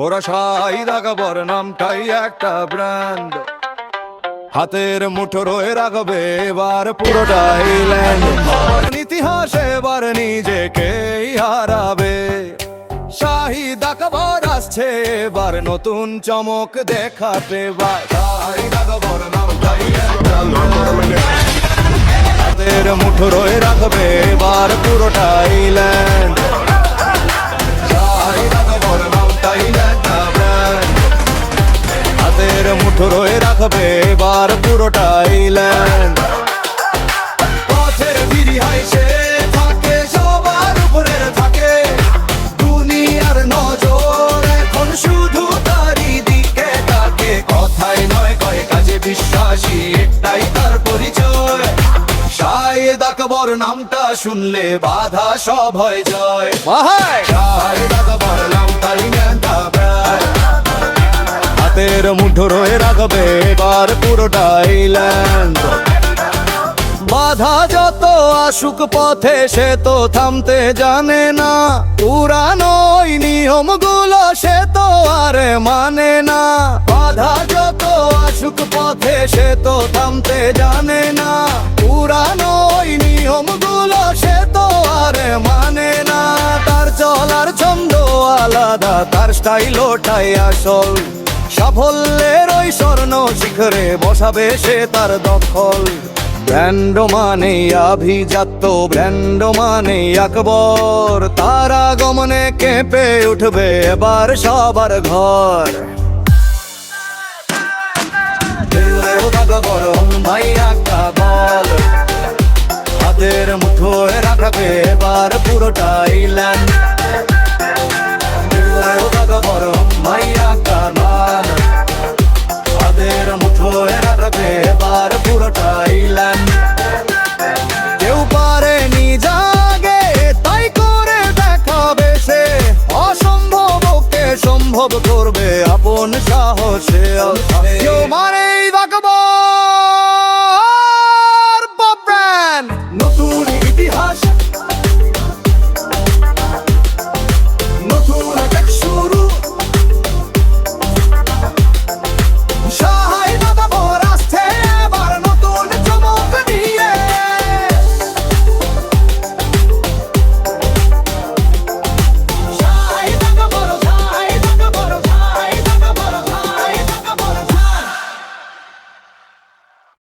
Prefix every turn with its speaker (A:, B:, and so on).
A: ওরা শাহিদ আকবর নামটাই একটা ব্র্যান্ড, হাতের মুঠো রয়ে রাখবে এবার পুরোটাই ল্যান্ড। ইতিহাস এবার নিজেকেই হারাবে, শাহিদ আকবর আসছে এবার নতুন চমক দেখাতে। শাহিদ আকবর নামটাই একটা ব্র্যান্ড, হাতের মুঠো রয়ে রাখবে এবার পুরোটাই ল্যান্ড। শাহিদ আকবর নামটাই একটা ব্র্যান্ড, হাতের মুঠো রয়ে রাখবে এবার পুরোটাই ল্যান্ড। পথের বিরিহাই সে থাকে, সবার উপরে থাকে, দুনিয়ার নজর এখন শুধু তারই দিকে তাকে। কথায় নয় কয় কাজে বিশ্বাসী, এটাই তার পরিচয়। শাহিদ আকবর নামটা শুনলে বাধা সব হয়ে যায়। শাহিদ আকবর নামটাই একটা ব্র্যান্ড, হাতের মুঠো রয়ে রাখবে এবার পুরোটাই ল্যান্ড। বাধা যত আসুক পথে সে তো থামতে জানে না, পুরানো নিয়মগুলো সে তো আর মানে না। বাধা যত আসুক পথে সে তো থামতে জানে না, পুরানো নিয়মগুলো সে তো আর মানে না। তার চলার ছন্দ আলাদা, তার স্টাইল ওটাই আসল, সাফল্যের ওই স্বর্ণ শিখরে বসাবে সে তার দখল। ব্র্যান্ড মানে আভিজাত্য, ব্র্যান্ড মানে আকবর, তার আগমনে কেঁপে উঠবে এবার সবার ঘর। ভাই একটা বল, হাতের মুঠোয় রাখবে এবার পুরোটাই ল্যান্ড। ভাই একটা বল, হাতের মুঠোয় রাখবে এবার পুরোটাই ল্যান্ড। কেউ পারেনি জাগে তাই করে দেখাবে সে, অসম্ভবকে সম্ভব করে